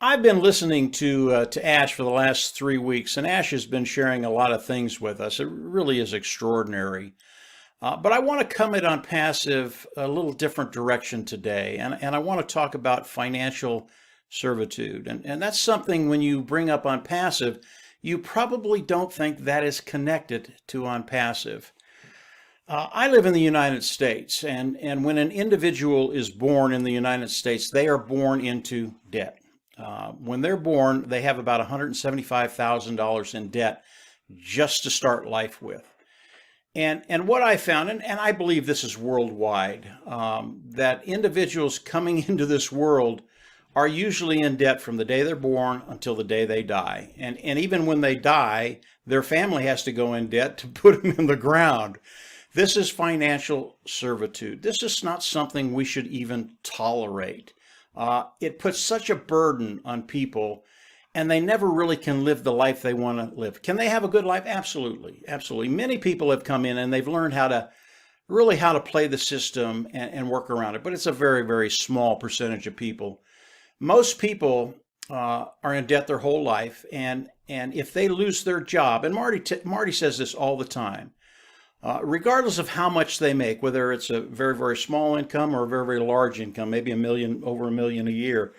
I've been listening to Ash for the last 3 weeks, and Ash has been sharing a lot of things with us. It really is extraordinary. But I want to come at on passive a little different direction today, and I want to talk about financial servitude. And that's something when you bring up on passive, you probably don't think that is connected to on passive. I live in the United States, and when an individual is born in the United States, they are born into debt. When they're born, they have about $175,000 in debt just to start life with. And what I found, and I believe this is worldwide, that individuals coming into this world are usually in debt from the day they're born until the day they die. And even when they die, their family has to go in debt to put them in the ground. This is financial servitude. This is not something we should even tolerate. It puts such a burden on people, and they never really can live the life they want to live. Can they have a good life? Absolutely, absolutely. Many people have come in and they've learned how to play the system and work around it, but it's a very, very small percentage of people. Most people are in debt their whole life, and if they lose their job, and Marty says this all the time. Regardless of how much they make, whether it's a very, very small income or a very, very large income, maybe a million, over a million a year,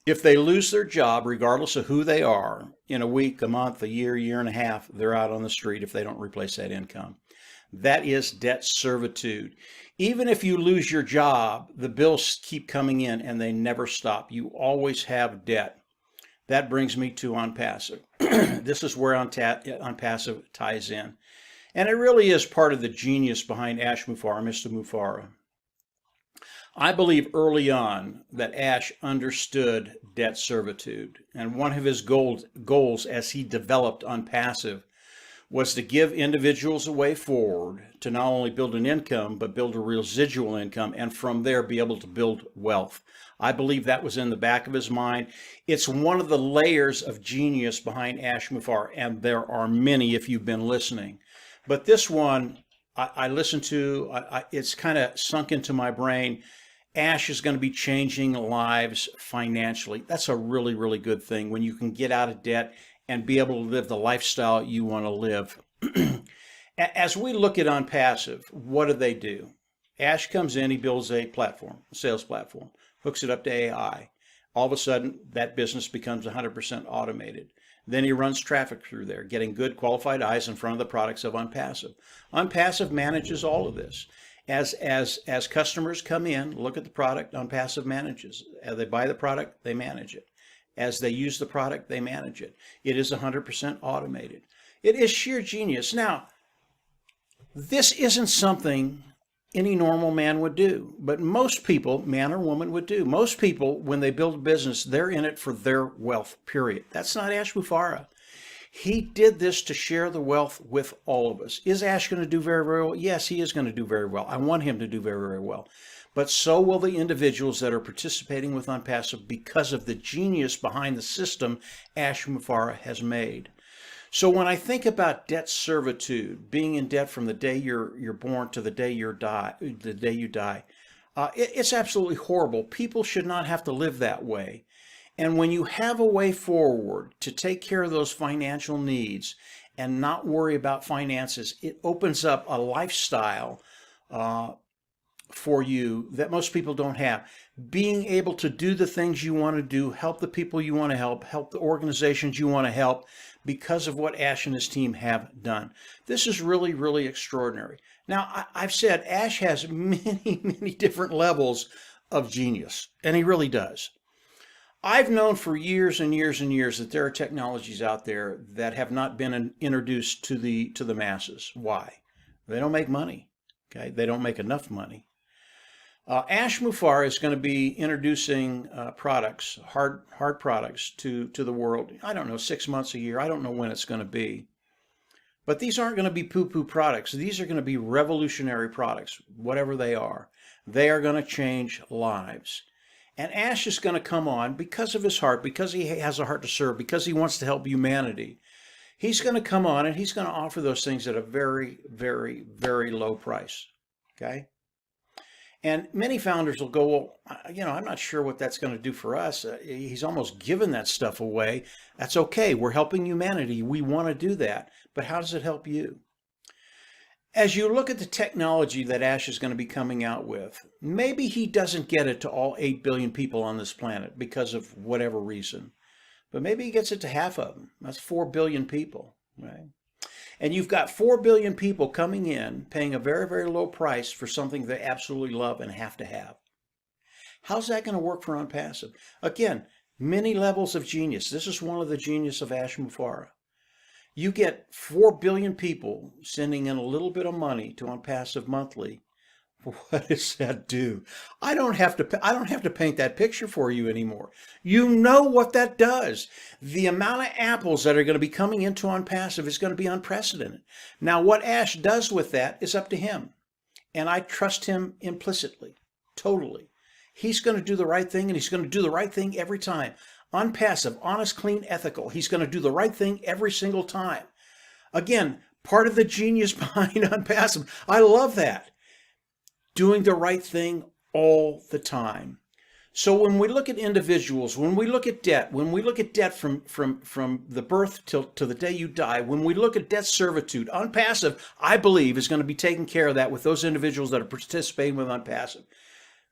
if they lose their job, regardless of who they are, in a week, a month, a year, year and a half, they're out on the street if they don't replace that income. That is debt servitude. Even if you lose your job, the bills keep coming in and they never stop. You always have debt. That brings me to on passive. This is where on passive ties in. And it really is part of the genius behind Ash Mufareh, Mr. Mufareh. I believe early on that Ash understood debt servitude. And one of his goals as he developed on passive was to give individuals a way forward to not only build an income, but build a residual income, and from there be able to build wealth. I believe that was in the back of his mind. It's one of the layers of genius behind Ash Mufareh, and there are many if you've been listening. But this one, I listened to, it's kind of sunk into my brain. Ash is going to be changing lives financially. That's a really, really good thing when you can get out of debt and be able to live the lifestyle you want to live. As we look at on passive, what do? Ash comes in, he builds a platform, a sales platform, hooks it up to AI. All of a sudden, that business becomes 100% automated. Then he runs traffic through there, getting good qualified eyes in front of the products of Onpassive. Onpassive manages all of this. As customers come in, look at the product, Onpassive manages. As they buy the product, they manage it. As they use the product, they manage it. It is 100% automated. It is sheer genius. Now, this isn't something any normal man would do, but most people, man or woman, would do. Most people, when they build a business, they're in it for their wealth, period. That's not Ash Mufareh. He did this to share the wealth with all of us. Is Ash going to do very, very well? Yes, he is going to do very well. I want him to do very, very well. But so will the individuals that are participating with Onpassive because of the genius behind the system Ash Mufareh has made. So when I think about debt servitude, being in debt from the day you're born to the day you die, it's absolutely horrible. People should not have to live that way. And when you have a way forward to take care of those financial needs and not worry about finances, it opens up a lifestyle for you that most people don't have. Being able to do the things you want to do, help the people you want to help the organizations you want to help because of what Ash and his team have done. This is really, really extraordinary. Now, I've said Ash has many, many different levels of genius, and he really does. I've known for years and years and years that there are technologies out there that have not been introduced to the masses. Why? They don't make money. Okay, they don't make enough money. Ash Mufareh is going to be introducing products, hard products to the world. I don't know, 6 months, a year. I don't know when it's going to be. But these aren't going to be poo-poo products. These are going to be revolutionary products, whatever they are. They are going to change lives. And Ash is going to come on because of his heart, because he has a heart to serve, because he wants to help humanity. He's going to come on and he's going to offer those things at a very, very, very low price. Okay? And many founders will go, well, I'm not sure what that's going to do for us. He's almost given that stuff away. That's okay. We're helping humanity. We want to do that. But how does it help you? As you look at the technology that Ash is going to be coming out with, maybe he doesn't get it to all 8 billion people on this planet because of whatever reason. But maybe he gets it to half of them. That's 4 billion people, right? And you've got 4 billion people coming in, paying a very, very low price for something they absolutely love and have to have. How's that going to work for Onpassive? Again, many levels of genius. This is one of the genius of Ash Mufareh. You get 4 billion people sending in a little bit of money to Onpassive monthly. What does that do? I don't have to paint that picture for you anymore. You know what that does. The amount of apples that are going to be coming into Onpassive is going to be unprecedented. Now, what Ash does with that is up to him. And I trust him implicitly, totally. He's going to do the right thing, and he's going to do the right thing every time. Onpassive, honest, clean, ethical. He's going to do the right thing every single time. Again, part of the genius behind Onpassive. I love that. Doing the right thing all the time. So when we look at individuals, when we look at debt from the birth to the day you die, when we look at debt servitude, Onpassive, I believe, is going to be taking care of that with those individuals that are participating with Onpassive.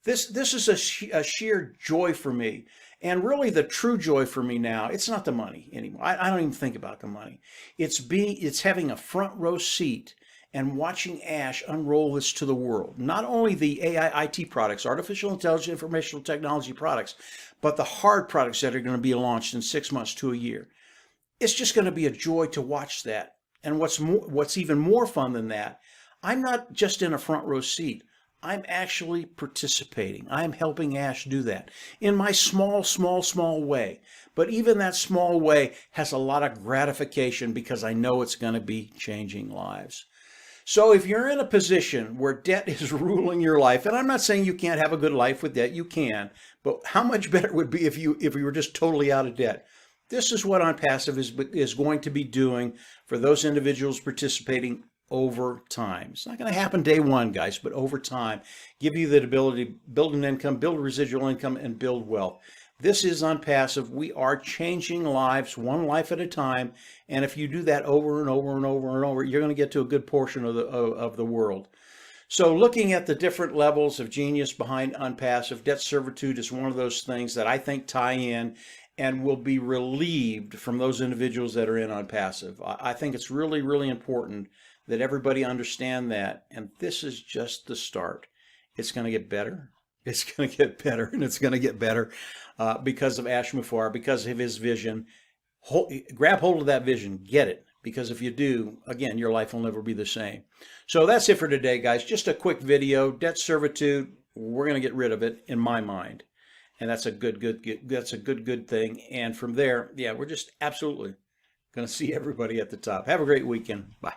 This is a sheer joy for me. And really the true joy for me now, it's not the money anymore. I don't even think about the money. It's having a front row seat and watching Ash unroll this to the world. Not only the AI IT products, artificial intelligence, informational technology products, but the hard products that are going to be launched in 6 months to a year. It's just going to be a joy to watch that. And what's even more fun than that, I'm not just in a front row seat. I'm actually participating. I'm helping Ash do that in my small way. But even that small way has a lot of gratification because I know it's going to be changing lives. So if you're in a position where debt is ruling your life, and I'm not saying you can't have a good life with debt, you can, but how much better it would be if you were just totally out of debt. This is what Onpassive is going to be doing for those individuals participating over time. It's not going to happen day one, guys, but over time, give you the ability to build an income, build residual income, and build wealth. This is Onpassive. We are changing lives one life at a time. And if you do that over and over and over and over, you're going to get to a good portion of the world. So looking at the different levels of genius behind Onpassive, debt servitude is one of those things that I think tie in and will be relieved from those individuals that are in Onpassive. I think it's really, really important that everybody understand that. And this is just the start. It's going to get better. It's going to get better, and it's going to get better because of Ash Mufareh, because of his vision. Grab hold of that vision, get it, because if you do, again, your life will never be the same. So that's it for today, guys. Just a quick video. Debt servitude, we're going to get rid of it, in my mind, and that's a good thing. And from there, yeah, we're just absolutely going to see everybody at the top. Have a great weekend. Bye.